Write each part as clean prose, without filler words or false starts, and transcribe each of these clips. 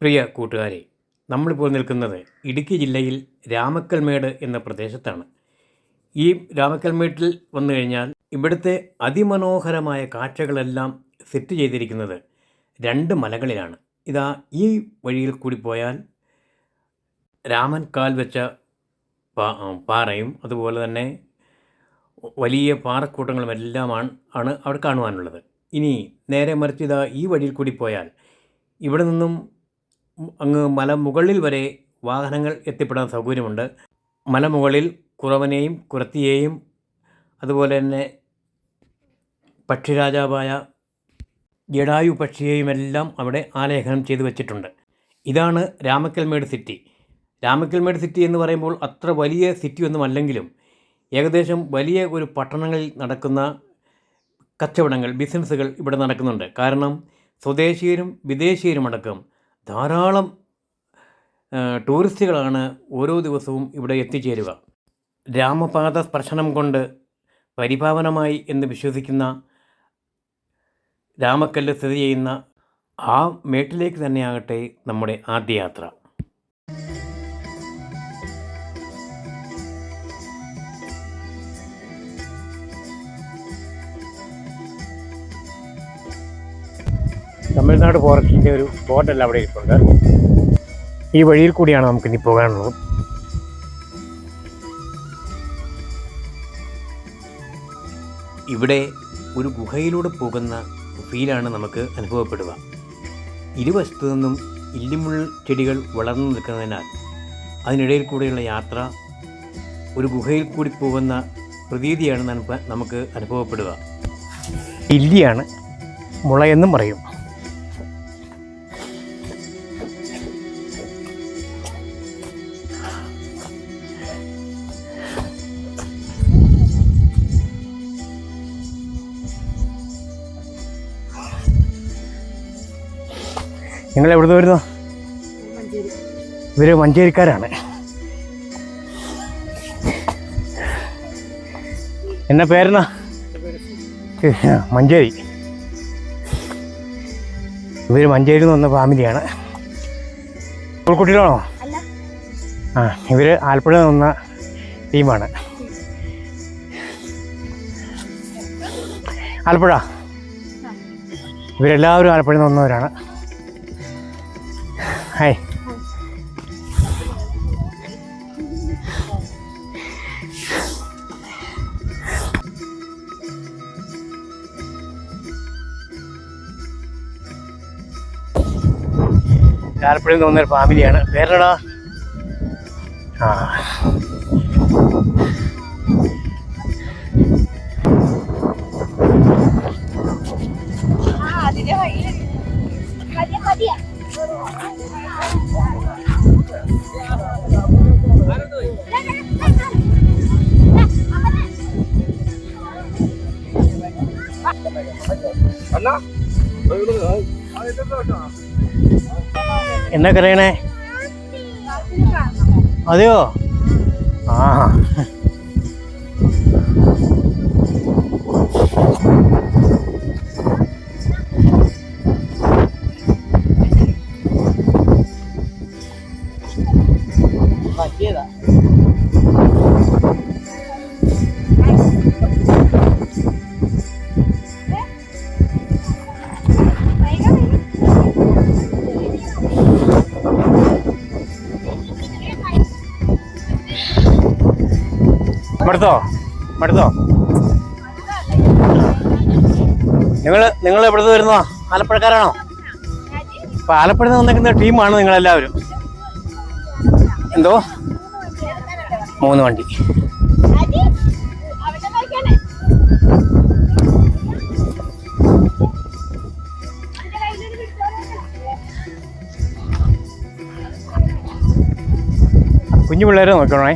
പ്രിയ കൂട്ടുകാരെ, നമ്മളിപ്പോൾ നിൽക്കുന്നത് ഇടുക്കി ജില്ലയിൽ രാമക്കൽമേട് എന്ന പ്രദേശത്താണ്. ഈ രാമക്കൽമേട്ടിൽ വന്നു കഴിഞ്ഞാൽ ഇവിടുത്തെ അതിമനോഹരമായ കാഴ്ചകളെല്ലാം സെറ്റ് ചെയ്തിരിക്കുന്നത് രണ്ട് മലകളിലാണ്. ഇതാ ഈ വഴിയിൽ കൂടി പോയാൽ രാമൻ കാൽ വെച്ച പാറയും അതുപോലെ തന്നെ വലിയ പാറക്കൂട്ടങ്ങളുമെല്ലാമാണ് അവിടെ കാണുവാനുള്ളത്. ഇനി നേരെ മറിച്ച് ഇതാ ഈ വഴിയിൽ കൂടി പോയാൽ ഇവിടെ നിന്നും അങ്ങ് മലമുകളിൽ വരെ വാഹനങ്ങൾ എത്തിപ്പെടാൻ സൗകര്യമുണ്ട്. മലമുകളിൽ കുറവനെയും കുറത്തിയെയും അതുപോലെ തന്നെ പക്ഷിരാജാവായ ജടായു പക്ഷിയെയുമെല്ലാം അവിടെ ആലേഖനം ചെയ്തു വച്ചിട്ടുണ്ട്. ഇതാണ് രാമക്കൽമേട് സിറ്റി. രാമക്കൽമേട് സിറ്റി എന്ന് പറയുമ്പോൾ അത്ര വലിയ സിറ്റിയൊന്നും അല്ലെങ്കിലും ഏകദേശം വലിയ ഒരു പട്ടണങ്ങളിൽ നടക്കുന്ന കച്ചവടങ്ങൾ, ബിസിനസ്സുകൾ ഇവിടെ നടക്കുന്നുണ്ട്. കാരണം സ്വദേശീയരും വിദേശീയരുമടക്കം ധാരാളം ടൂറിസ്റ്റുകളാണ് ഓരോ ദിവസവും ഇവിടെ എത്തിച്ചേരുക. രാമപാദ സ്പർശനം കൊണ്ട് പരിപാവനമായി എന്ന് വിശ്വസിക്കുന്ന രാമക്കല്ല് സ്ഥിതി ചെയ്യുന്ന ആ മേട്ടിലേക്ക് തന്നെയാകട്ടെ നമ്മുടെ ആദ്യ യാത്ര. തമിഴ്നാട് ഫോറസ്റ്റിൻ്റെ ഒരു ബോർഡെല്ലാം അവിടെ ഇരിപ്പുണ്ട്. ഈ വഴിയിൽ കൂടിയാണ് നമുക്കിനി പോകാനുള്ളത്. ഇവിടെ ഒരു ഗുഹയിലൂടെ പോകുന്ന ഫീലാണ് നമുക്ക് അനുഭവപ്പെടുക. ഇരുവശത്തു നിന്നും ഇല്ലിമുൾ ചെടികൾ വളർന്നു നിൽക്കുന്നതിനാൽ അതിനിടയിൽ കൂടെയുള്ള യാത്ര ഒരു ഗുഹയിൽ കൂടി പോകുന്ന പ്രതീതിയാണ് നമുക്ക് അനുഭവപ്പെടുക. ഇല്ലിയാണ്, മുളയെന്നും പറയും. നിങ്ങൾ എവിടുന്ന് വരുന്നു? ഇവർ മഞ്ചേരിക്കാരാണ്. എന്നാ പേരെന്നാ? മഞ്ചേരി. ഇവർ മഞ്ചേരിയിൽ നിന്ന് വന്ന ഫാമിലിയാണ്. സ്കൂൾ കുട്ടികളാണോ? ആ, ഇവർ ആലപ്പുഴയിൽ നിന്ന് വന്ന ടീമാണ്. ആലപ്പുഴ. ഇവരെല്ലാവരും ആലപ്പുഴയിൽ നിന്ന് വന്നവരാണ്. ഹായ്. ആലപ്പുഴയിൽ നിന്ന് വന്നൊരു ഫാമിലിയാണ്. പേരെടാ? ആ, എന്നാ കരയണേ? അതെയോ? ആ, പറ്റിയതാ. മടുത്തോ? നിങ്ങൾ എവിടുന്ന് വരുന്നോ? ആലപ്പുഴക്കാരാണോ? അപ്പോൾ ആലപ്പുഴയിൽ നിന്ന് വന്നിരിക്കുന്ന ടീമാണ് നിങ്ങളെല്ലാവരും. എന്തോ? 3 വണ്ടി. കുഞ്ഞു പിള്ളേരെ നോക്കണേ.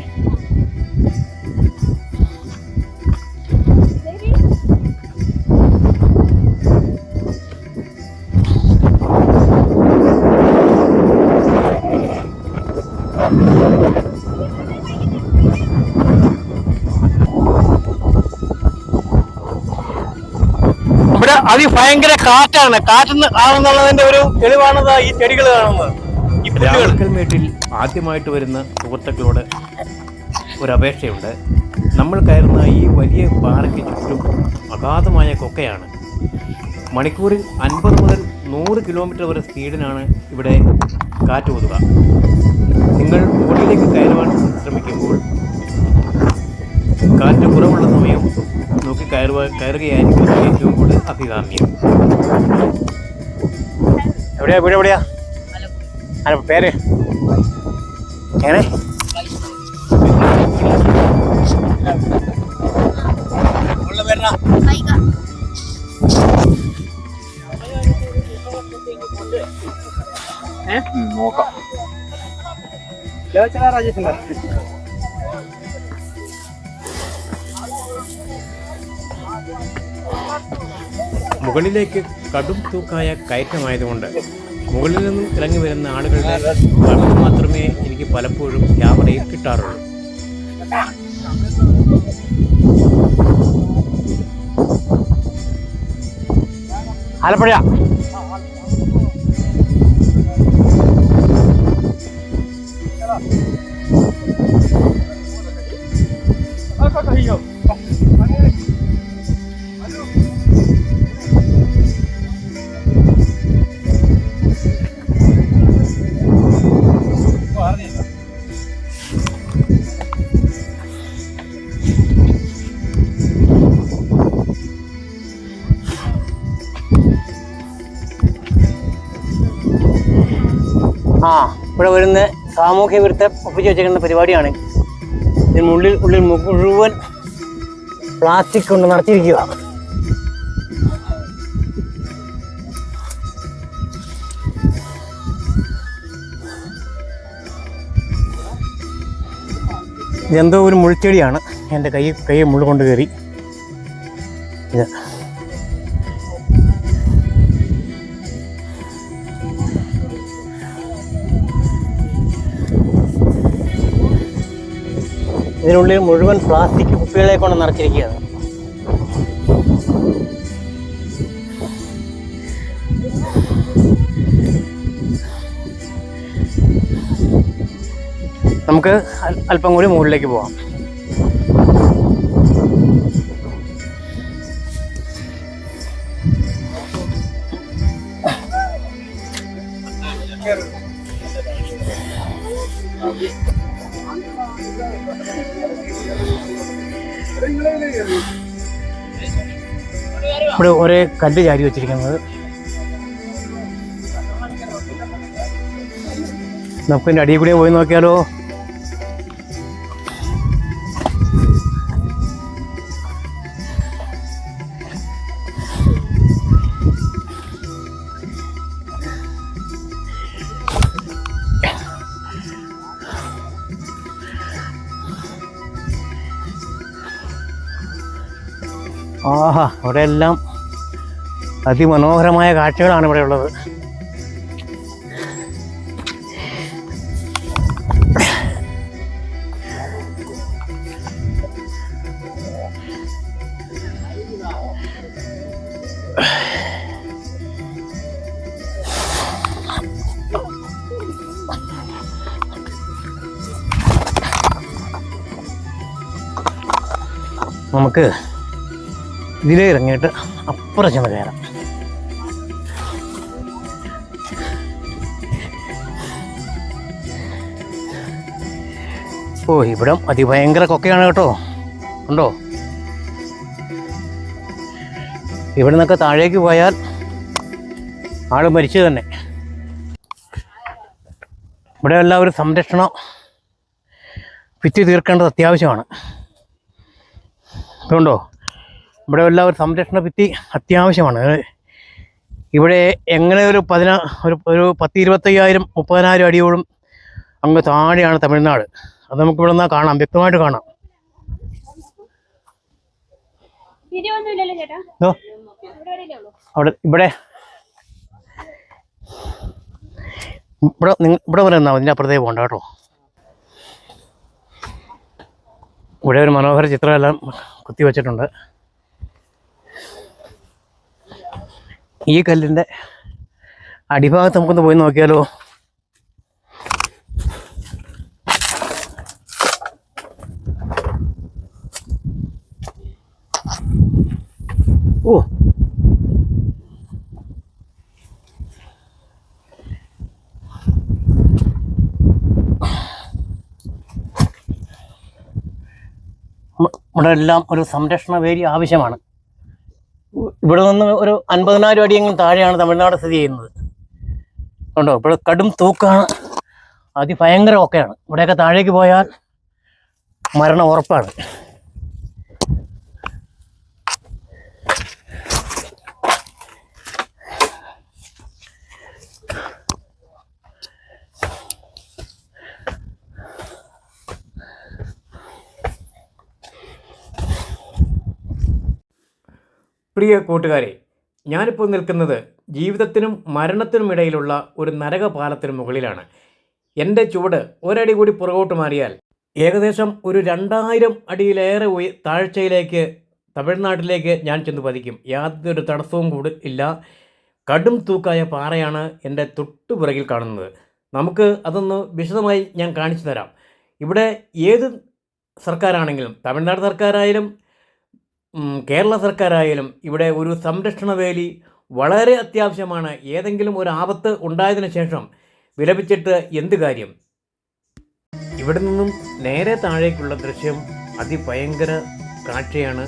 ഇവിടെ അതിഭയങ്കര കാറ്റാണ്. കാറ്റെന്നുള്ളതിന്റെ ഒരു തെളിവാണത് ഈ ചെടികൾ കാണുന്നത്. രാമക്കൽമേട്ടിൽ ആദ്യമായിട്ട് വരുന്ന സുഹൃത്തുക്കളോട് ഒരപേക്ഷയുണ്ട്. നമ്മൾ കയറുന്ന ഈ വലിയ പാറയ്ക്ക് ചുറ്റും അഗാധമായ കൊക്കയാണ്. മണിക്കൂറിൽ 50 മുതൽ 100 കിലോമീറ്റർ വരെ സ്പീഡിനാണ് ഇവിടെ കാറ്റ് ഊതുക. നിങ്ങൾ മുകളിലേക്ക് കയറുവാൻ ശ്രമിക്കുമ്പോൾ കാറ്റ് കുറവുള്ള സമയം നോക്കി കയറുകയായിരിക്കും ഏറ്റവും കൂടുതൽ അഭികാമ്യം. എവിടെയാ പേര് എങ്ങനെ? നോക്കാം. മുകളിലേക്ക് കടും തൂക്കായ കയറ്റമായതുകൊണ്ട് മുകളിൽ നിന്നും ഇറങ്ങി വരുന്ന ആളുകളുടെ കണ്ണ് മാത്രമേ എനിക്ക് പലപ്പോഴും ക്യാമറയിൽ കിട്ടാറുള്ളൂ. ആലപ്പുഴ ഇവിടെ വരുന്ന സാമൂഹ്യ വിരുദ്ധ ഒപ്പിച്ച് വെച്ചിരിക്കുന്ന പരിപാടിയാണ്. ഇതിനുള്ളിൽ മുഴുവൻ പ്ലാസ്റ്റിക് കൊണ്ട് നടത്തിയിരിക്കുക. ഇതെന്തോ ഒരു മുൾച്ചെടിയാണ്. എൻ്റെ കൈ മുള്ളു കൊണ്ട് കയറി. ഇതിനുള്ളിൽ മുഴുവൻ പ്ലാസ്റ്റിക് കുപ്പികളെ കൊണ്ട് നിറച്ചിരിക്കുകയാണ്. നമുക്ക് അല്പം കൂടി മുകളിലേക്ക് പോവാം. ഇവിടെ ഒരേ കല്ല് ചാരി വെച്ചിരിക്കുന്നത്. നമുക്കിതിൻ്റെ അടിയിൽ കൂടെ പോയി നോക്കിയാലോ? ആഹാ, ഇവിടെ എല്ലാം അതിമനോഹരമായ കാഴ്ചകളാണ് ഇവിടെ ഉള്ളത്. നമുക്ക് ഇതിലേ ഇറങ്ങിയിട്ട് അപ്പുറം ചെന്ന് കയറാം. ഓ, ഇവിടം അതിഭയങ്കര കൊക്കയാണ് കേട്ടോ. ഉണ്ടോ? ഇവിടെ നിന്നൊക്കെ താഴേക്ക് പോയാൽ ആൾ മരിച്ചു തന്നെ. ഇവിടെ എല്ലാവരും സംരക്ഷണം ഭിത്തി തീർക്കേണ്ടത് അത്യാവശ്യമാണ്. അതുകൊണ്ടോ ഇവിടെ എല്ലാവരും സംരക്ഷണ ഭിത്തി അത്യാവശ്യമാണ്. ഇവിടെ എങ്ങനെ ഒരു 10-25,000-30,000 അടിയോളം അങ്ങ് താഴെയാണ് തമിഴ്നാട്. അത് നമുക്ക് ഇവിടെ നിന്ന് കാണാം, വ്യക്തമായിട്ട് കാണാം. ഇവിടെ വരെ നിന്നാൽ അതിൻ്റെ അപ്പുറത്തേക്ക് പോകണ്ട കേട്ടോ. ഇവിടെ ഒരു മനോഹര ചിത്രമെല്ലാം കുത്തി വച്ചിട്ടുണ്ട്. ഈ കല്ലിൻ്റെ അടിഭാഗത്ത് നമുക്കൊന്ന് പോയി നോക്കിയാലോ? ഇവിടെ എല്ലാം ഒരു സംരക്ഷണ വേലി ആവശ്യമാണ്. ഇവിടെ നിന്ന് ഒരു 50,000 അടിയെങ്കിലും താഴെയാണ് തമിഴ്നാട് സ്ഥിതി ചെയ്യുന്നത്. കണ്ടോ, ഇവിടെ കടും തൂക്കാണ്, അതിഭയങ്കര ഒക്കെയാണ്. ഇവിടെയൊക്കെ താഴേക്ക് പോയാൽ മരണം ഉറപ്പാണ്. പ്രിയ കൂട്ടുകാരെ, ഞാനിപ്പോൾ നിൽക്കുന്നത് ജീവിതത്തിനും മരണത്തിനും ഇടയിലുള്ള ഒരു നരകപാലത്തിന് മുകളിലാണ്. എൻ്റെ ചുവട് ഒരടി കൂടി പുറകോട്ട് മാറിയാൽ ഏകദേശം ഒരു 2000 അടിയിലേറെ താഴ്ചയിലേക്ക് തമിഴ്നാട്ടിലേക്ക് ഞാൻ ചെന്ന് പതിക്കും. യാതൊരു തടസ്സവും ഇല്ല. കടും തൂക്കായ പാറയാണ് എൻ്റെ തൊട്ടുപിറകിൽ കാണുന്നത്. നമുക്ക് അതൊന്ന് വിശദമായി ഞാൻ കാണിച്ചു തരാം. ഇവിടെ ഏത് സർക്കാരാണെങ്കിലും, തമിഴ്നാട് സർക്കാരായാലും കേരള സർക്കാരായാലും, ഇവിടെ ഒരു സംരക്ഷണ വേലി വളരെ അത്യാവശ്യമാണ്. ഏതെങ്കിലും ഒരു ആപത്ത് ഉണ്ടായതിനു ശേഷം വിലപിച്ചിട്ട് എന്ത് കാര്യം? ഇവിടെ നിന്നും നേരെ താഴേക്കുള്ള ദൃശ്യം അതിഭയങ്കര കാഴ്ചയാണ്.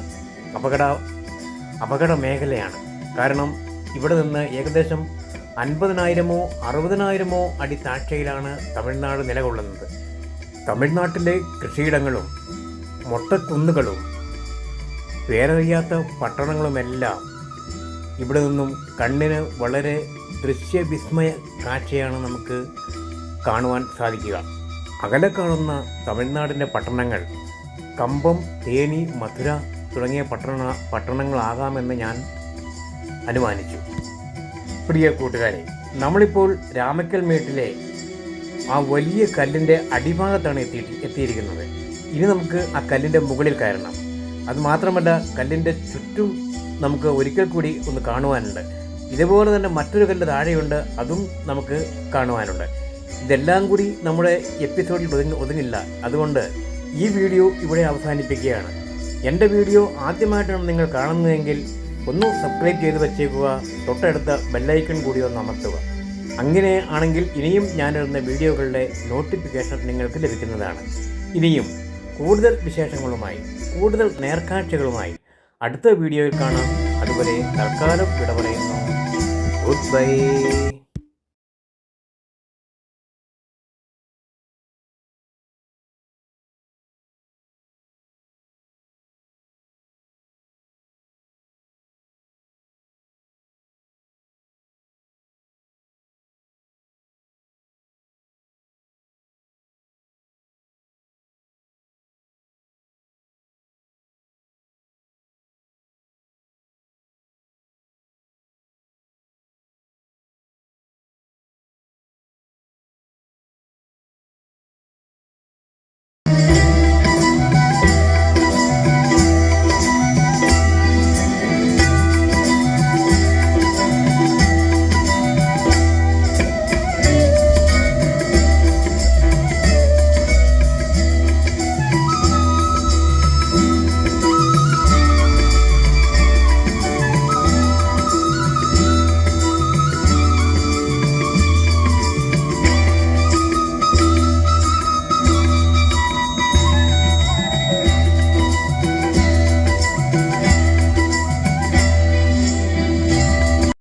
അപകട മേഖലയാണ്. കാരണം ഇവിടെ നിന്ന് ഏകദേശം 50,000-ഓ 60,000-ഓ അടി താഴ്ചയിലാണ് തമിഴ്നാട് നിലകൊള്ളുന്നത്. തമിഴ്നാട്ടിലെ കൃഷിയിടങ്ങളും മൊട്ടക്കുന്നുകളും പേരറിയാത്ത പട്ടണങ്ങളുമെല്ലാം ഇവിടെ നിന്നും കണ്ണിന് വളരെ ദൃശ്യവിസ്മയ കാഴ്ചയാണ് നമുക്ക് കാണുവാൻ സാധിക്കുക. അകലെ കാണുന്ന തമിഴ്നാടിൻ്റെ പട്ടണങ്ങൾ കമ്പം, തേനി, മധുര തുടങ്ങിയ പട്ടണങ്ങളാകാമെന്ന് ഞാൻ അനുമാനിച്ചു. പ്രിയ കൂട്ടുകാരെ, നമ്മളിപ്പോൾ രാമക്കൽമേട്ടിലെ ആ വലിയ കല്ലിൻ്റെ അടിഭാഗത്താണ് എത്തിയിരിക്കുന്നത്. ഇനി നമുക്ക് ആ കല്ലിൻ്റെ മുകളിൽ കയറണം. അതുമാത്രമല്ല, കല്ലിൻ്റെ ചുറ്റും നമുക്ക് ഒരിക്കൽ കൂടി ഒന്ന് കാണുവാനുണ്ട്. ഇതുപോലെ തന്നെ മറ്റൊരു കല്ല് താഴെയുണ്ട്, അതും നമുക്ക് കാണുവാനുണ്ട്. ഇതെല്ലാം കൂടി നമ്മുടെ എപ്പിസോഡിൽ ഒതുങ്ങില്ല. അതുകൊണ്ട് ഈ വീഡിയോ ഇവിടെ അവസാനിപ്പിക്കുകയാണ്. എൻ്റെ വീഡിയോ ആദ്യമായിട്ടാണ് നിങ്ങൾ കാണുന്നതെങ്കിൽ ഒന്ന് സബ്സ്ക്രൈബ് ചെയ്ത് വച്ചേക്കുക. തൊട്ടടുത്ത ബെല്ലൈക്കൺ കൂടി ഒന്ന് അമർത്തുക. അങ്ങനെ ആണെങ്കിൽ ഇനിയും ഞാനിടുന്ന വീഡിയോകളുടെ നോട്ടിഫിക്കേഷൻ നിങ്ങൾക്ക് ലഭിക്കുന്നതാണ്. ഇനിയും കൂടുതൽ വിശേഷങ്ങളുമായി, കൂടുതൽ നേർക്കാഴ്ചകളുമായി അടുത്ത വീഡിയോയിൽ കാണാം. അതുവരെ തൽക്കാലം വിട പറയുന്നു. Good bye.